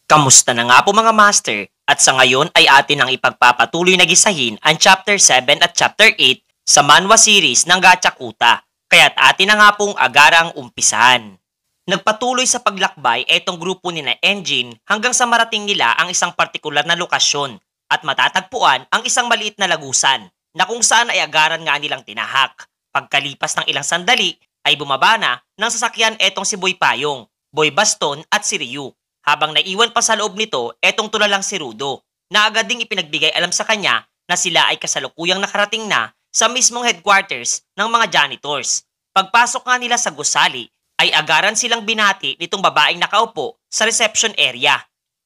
Kamusta na nga po mga master? At sa ngayon ay atin ang ipagpapatuloy na gisahin ang Chapter 7 at Chapter 8 sa manhwa series ng Gachakuta. Kaya't atin na nga pong agarang umpisahan. Nagpatuloy sa paglakbay etong grupo ni na Engine hanggang sa marating nila ang isang partikular na lokasyon at matatagpuan ang isang maliit na lagusan na kung saan ay agaran nga nilang tinahak. Pagkalipas ng ilang sandali ay bumaba na ng sasakyan etong si Boy Payong, Boy Baston at si Ryu. Habang naiwan pa sa loob nito, etong tulalang si Rudo, na agad ding ipinagbigay alam sa kanya na sila ay kasalukuyang nakarating na sa mismong headquarters ng mga janitors. Pagpasok nga nila sa gusali, ay agaran silang binati nitong babaeng nakaupo sa reception area.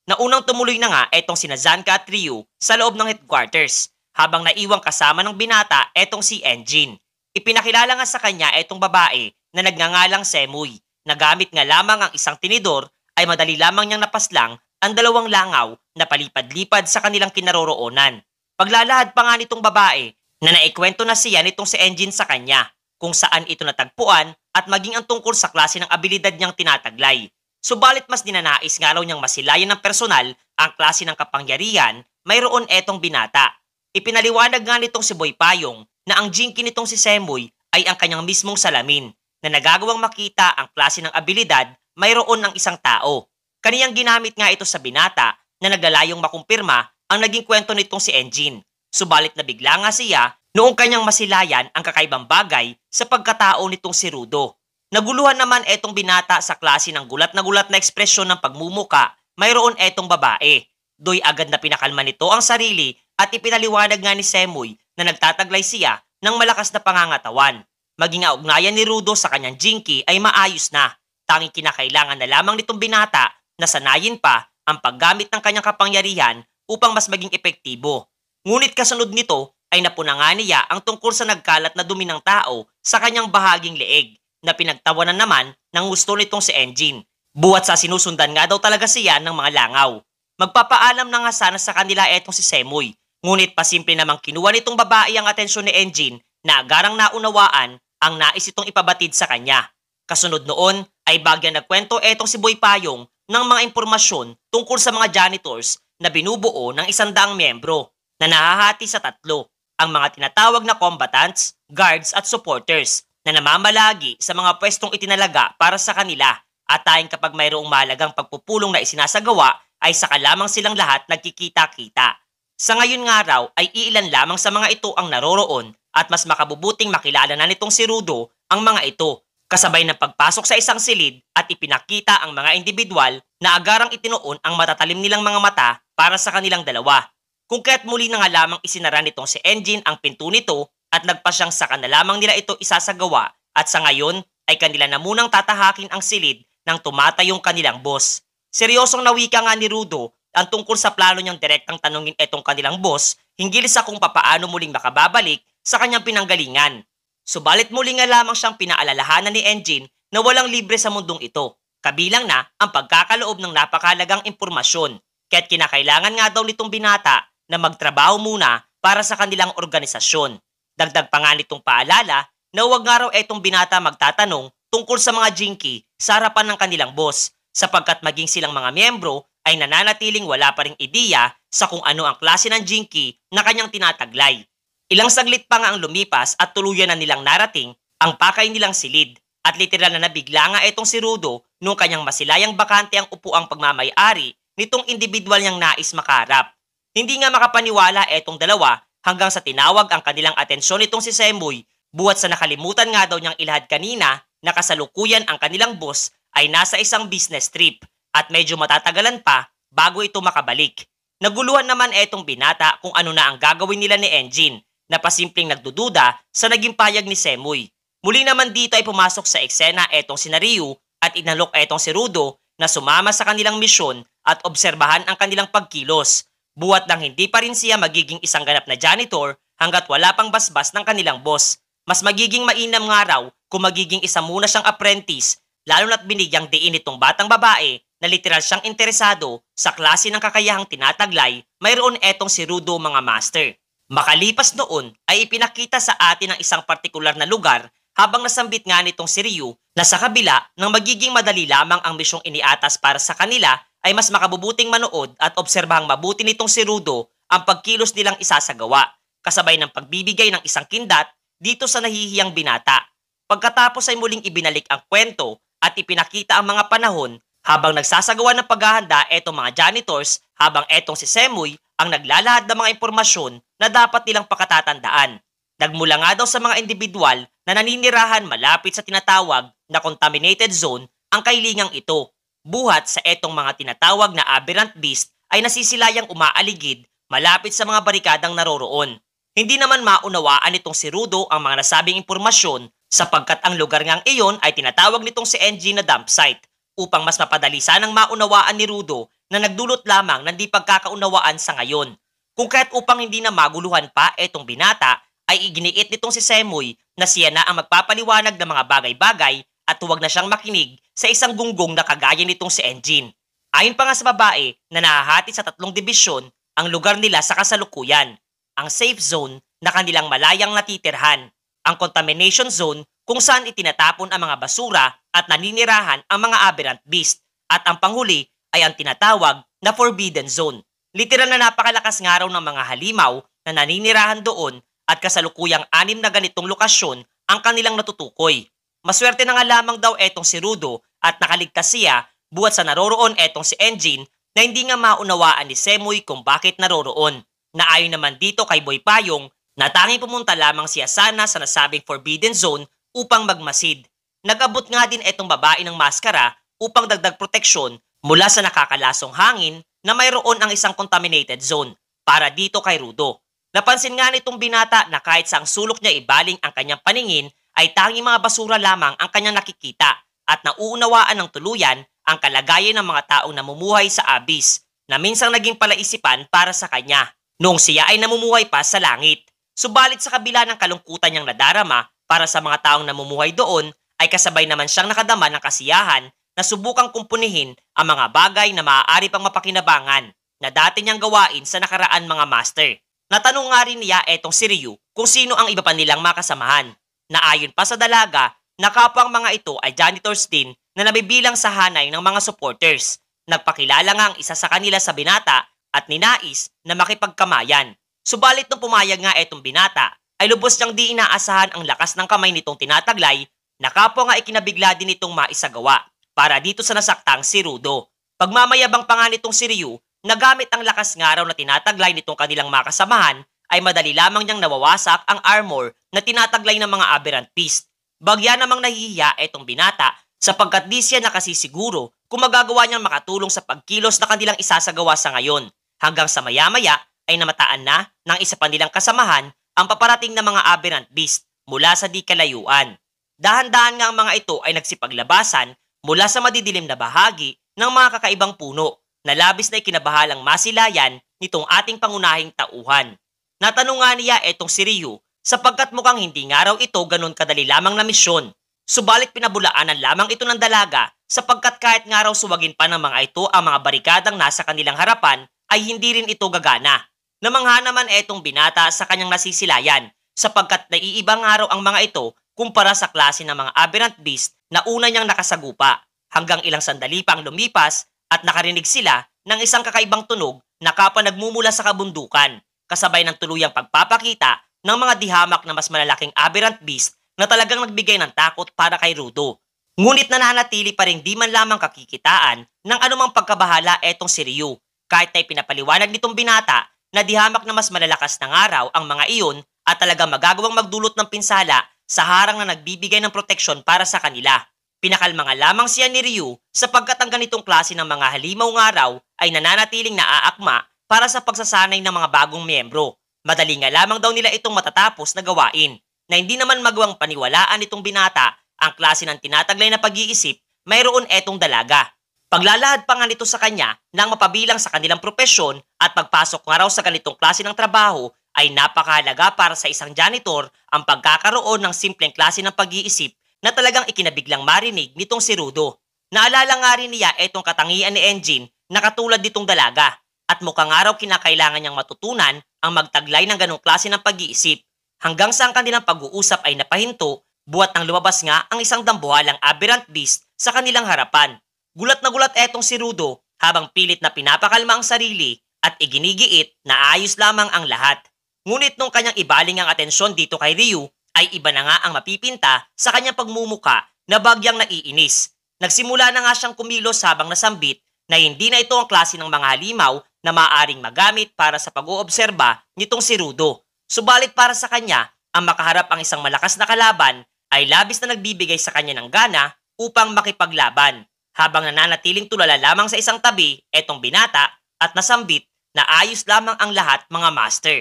Naunang tumuloy na nga etong sina Zanka at Ryu sa loob ng headquarters, habang naiwang kasama ng binata etong si Engine. Ipinakilala nga sa kanya etong babae na nagngangalang Semoy, na gamit nga lamang ang isang tinidor ay madali lamang niyang napaslang ang dalawang langaw na palipad-lipad sa kanilang kinaroroonan. Paglalahad pa nga nitong babae na naikwento na siya nitong si Engine sa kanya kung saan ito natagpuan at maging ang tungkol sa klase ng abilidad niyang tinataglay. Subalit mas dinanais nga raw niyang masilayan ng personal ang klase ng kapangyarihan mayroon etong binata. Ipinaliwanag nga nitong si Boy Payong na ang jinki nitong si Semoy ay ang kanyang mismong salamin na nagagawang makita ang klase ng abilidad mayroon ng isang tao. Kaniyang ginamit nga ito sa binata na naglalayong makumpirma ang naging kwento nitong si Engine. Subalit nabigla nga siya noong kanyang masilayan ang kakaibang bagay sa pagkatao nitong si Rudo. Naguluhan naman etong binata sa klase ng gulat na ekspresyon ng pagmumuka mayroon etong babae. Doy agad na pinakalma nito ang sarili at ipinaliwanag nga ni Semoy na nagtataglay siya ng malakas na pangangatawan. Maging ang ugnayan ni Rudo sa kanyang jinki ay maayos na. Tanging kinakailangan na lamang nitong binata na sanayin pa ang paggamit ng kanyang kapangyarihan upang mas maging epektibo. Ngunit kasunod nito ay napuna nga niya ang tungkol sa nagkalat na dumi ng tao sa kanyang bahaging leeg na pinagtawanan naman ng gusto nitong si Engine. Buwat sa sinusundan nga daw talaga siya ng mga langaw. Magpapaalam na nga sana sa kanila etong si Semoy. Ngunit pasimple namang kinuha nitong babae ang atensyon ni Engine na agarang naunawaan ang nais itong ipabatid sa kanya. Kasunod noon ay bagyang nagkwento etong si Boy Payong ng mga impormasyon tungkol sa mga janitors na binubuo ng 100 miyembro na nahahati sa tatlo, ang mga tinatawag na combatants, guards at supporters na namamalagi sa mga pwestong itinalaga para sa kanila at tayong kapag mayroong mahalagang pagpupulong na isinasagawa ay saka lamang silang lahat nagkikita-kita. Sa ngayon nga raw ay iilan lamang sa mga ito ang naroroon at mas makabubuting makilala na nitong si Rudo ang mga ito. Kasabay ng pagpasok sa isang silid at ipinakita ang mga individual na agarang itinuon ang matatalim nilang mga mata para sa kanilang dalawa. Kung kaya't muli na nga lamang isinara nitong si Engine ang pinto nito at nagpasyang saka na lamang nila ito isasagawa at sa ngayon ay kanila na munang tatahakin ang silid nang tumatayong kanilang boss. Seryosong nawika nga ni Rudo ang tungkol sa plano niyang direktang tanungin etong kanilang boss hinggil sa kung papaano muling makababalik sa kanyang pinanggalingan. Subalit muli nga lamang siyang pinaalalahanan ni Engine na walang libre sa mundong ito, kabilang na ang pagkakaloob ng napakahalagang impormasyon, kaya't kinakailangan nga daw nitong binata na magtrabaho muna para sa kanilang organisasyon. Dagdag pa nga nitong paalala na huwag nga raw etong binata magtatanong tungkol sa mga jinki sa harapan ng kanilang boss, sapagkat maging silang mga miyembro ay nananatiling wala pa ring ideya sa kung ano ang klase ng jinki na kanyang tinataglay. Ilang saglit pa nga ang lumipas at tuluyan na nilang narating ang pakay nilang silid at literal na nabigla nga etong si Rudo nung kanyang masilayang bakante ang upuang pagmamay-ari nitong individual niyang nais makaharap. Hindi nga makapaniwala etong dalawa hanggang sa tinawag ang kanilang atensyon nitong si Semoy buwat sa nakalimutan nga daw niyang ilahad kanina na kasalukuyan ang kanilang boss ay nasa isang business trip at medyo matatagalan pa bago ito makabalik. Naguluhan naman etong binata kung ano na ang gagawin nila ni Engine na pasimpleng nagdududa sa naging payag ni Semoy. Muli naman dito ay pumasok sa eksena etong si Ryu at inalok etong si Rudo na sumama sa kanilang misyon at obserbahan ang kanilang pagkilos. Buwat nang hindi pa rin siya magiging isang ganap na janitor hanggat wala pang basbas ng kanilang boss. Mas magiging mainam nga raw kung magiging isa muna siyang apprentice, lalo na't binigyang diin itong batang babae na literal siyang interesado sa klase ng kakayahang tinataglay mayroon etong si Rudo mga master. Makalipas noon ay ipinakita sa atin ang isang partikular na lugar habang nasambit nga nitong si Ryu na sa kabila ng magiging madali lamang ang misyong iniatas para sa kanila ay mas makabubuting manood at obserbahang mabuti nitong si Rudo ang pagkilos nilang isasagawa, kasabay ng pagbibigay ng isang kindat dito sa nahihiyang binata. Pagkatapos ay muling ibinalik ang kwento at ipinakita ang mga panahon habang nagsasagawa ng paghahanda etong mga janitors habang etong si Semoy ang naglalahad ng mga impormasyon na dapat nilang pakatatandaan. Nagmula nga daw sa mga individual na naninirahan malapit sa tinatawag na contaminated zone ang kailingang ito. Buhat sa etong mga tinatawag na aberrant beast ay nasisilayang umaaligid malapit sa mga barikadang naroroon. Hindi naman maunawaan nitong si Rudo ang mga nasabing impormasyon sapagkat ang lugar ngang iyon ay tinatawag nitong si NG na dump site upang mas mapadali sanang maunawaan ni Rudo na nagdulot lamang ng di pagkakaunawaan sa ngayon. Kung kaya't upang hindi na maguluhan pa etong binata ay iginiit nitong si Semoy na siya na ang magpapaliwanag ng mga bagay-bagay at huwag na siyang makinig sa isang gunggong na kagaya nitong si Engine. Ayon pa nga sa babae na nahahati sa 3 dibisyon ang lugar nila sa kasalukuyan. Ang safe zone na kanilang malayang natitirhan, ang contamination zone kung saan itinatapon ang mga basura at naninirahan ang mga aberrant beast, at ang panghuli ay ang tinatawag na forbidden zone. Literal na napakalakas nga raw ng mga halimaw na naninirahan doon at kasalukuyang 6 na ganitong lokasyon ang kanilang natutukoy. Maswerte na nga lamang daw etong si Rudo at nakaligtas siya buhat sa naroroon etong si Engine na hindi nga maunawaan ni Semoy kung bakit naroroon. Naayon naman dito kay Boy Payong na tanging pumunta lamang siya sana sa nasabing forbidden zone upang magmasid. Nag-abot nga din etong babae ng maskara upang dagdag proteksyon mula sa nakakalasong hangin na mayroon ang isang contaminated zone para dito kay Rudo. Napansin nga nitong binata na kahit sa ang sulok niya ibaling ang kanyang paningin ay tanging mga basura lamang ang kanyang nakikita at nauunawaan ng tuluyan ang kalagayan ng mga taong namumuhay sa abyss na minsang naging palaisipan para sa kanya noong siya ay namumuhay pa sa langit. Subalit sa kabila ng kalungkutan niyang nadarama para sa mga taong namumuhay doon ay kasabay naman siyang nakadama ng kasiyahan na subukang kumpunihin ang mga bagay na maaari pang mapakinabangan na dati niyang gawain sa nakaraan mga master. Natanong nga rin niya etong si Ryu kung sino ang iba pa nilang makasamahan. Na ayon pa sa dalaga, na kapwang mga ito ay janitors din na nabibilang sa hanay ng mga supporters. Nagpakilala nga ang isa sa kanila sa binata at ninais na makipagkamayan. Subalit nung pumayag nga etong binata, ay lubos niyang di inaasahan ang lakas ng kamay nitong tinataglay na kapwa nga ikinabigla din itong maisagawa para dito sa nasaktang si Rudo. Pagmamayabang pa nga nitong si Ryu, nagamit ang lakas nga raw na tinataglay nitong kanilang makasamahan ay madali lamang niyang nawawasak ang armor na tinataglay ng mga aberrant beast. Bagya namang nahihiya etong binata sapagkat di siya nakasisiguro kung magagawa niyang makatulong sa pagkilos na kanilang isasagawa sa ngayon hanggang sa maya-maya ay namataan na ng isa pa nilang kasamahan ang paparating na mga aberrant beast mula sa di kalayuan. Dahan-dahan nga ang mga ito ay nagsipaglabasan mula sa madidilim na bahagi ng mga kakaibang puno na labis na ikinabahalang masilayan nitong ating pangunahing tauhan. Natanong nga niya etong si Ryu sapagkat mukhang hindi nga raw ito ganun kadali lamang na misyon. Subalit pinabulaanan lamang ito ng dalaga sapagkat kahit nga raw suwagin pa ng mga ito ang mga barikadang nasa kanilang harapan ay hindi rin ito gagana. Namangha naman etong binata sa kanyang nasisilayan sapagkat naiiba nga raw ang mga ito kumpara sa klase ng mga aberrant beast na una niyang nakasagupa. Hanggang ilang sandali pang lumipas at nakarinig sila ng isang kakaibang tunog na kapwa nagmumula sa kabundukan kasabay ng tuluyang pagpapakita ng mga dihamak na mas malalaking aberrant beast na talagang nagbigay ng takot para kay Rudo. Ngunit nananatili pa rin di man lamang kakikitaan ng anumang pagkabahala etong si Ryu kahit na ipinapaliwanag nitong binata na dihamak na mas malalakas ng araw ang mga iyon at talagang magagawang magdulot ng pinsala sa harang na nagbibigay ng proteksyon para sa kanila. Pinakalma nga lamang siya ni Ryu sapagkat ang ganitong klase ng mga halimaw nga raw ay nananatiling naaakma para sa pagsasanay ng mga bagong miyembro. Madali nga lamang daw nila itong matatapos na gawain na hindi naman magawang paniwalaan itong binata ang klase ng tinataglay na pag-iisip mayroon etong dalaga. Paglalahad pa nga nito sa kanya nang mapabilang sa kanilang propesyon at pagpasok nga raw sa ganitong klase ng trabaho ay napakahalaga para sa isang janitor ang pagkakaroon ng simpleng klase ng pag-iisip na talagang ikinabiglang marinig nitong si Rudo. Naalala nga rin niya etong katangian ni Engine na katulad nitong dalaga at mukhang araw kinakailangan niyang matutunan ang magtaglay ng ganong klase ng pag-iisip hanggang sa ang kanilang pag-uusap ay napahinto buhat nang lumabas nga ang isang dambuhalang aberrant beast sa kanilang harapan. Gulat na gulat etong si Rudo habang pilit na pinapakalma ang sarili at iginigiit na ayos lamang ang lahat. Ngunit nung kanyang ibaling ang atensyon dito kay Ryu, ay iba na nga ang mapipinta sa kanyang pagmumuka na bagyang naiinis. Nagsimula na nga siyang kumilos habang nasambit na hindi na ito ang klase ng mga halimaw na maaaring magamit para sa pag-oobserba nitong si Rudo. Subalit para sa kanya, ang makaharap ang isang malakas na kalaban ay labis na nagbibigay sa kanya ng gana upang makipaglaban. Habang nananatiling tulala lamang sa isang tabi, etong binata at nasambit na ayos lamang ang lahat mga master.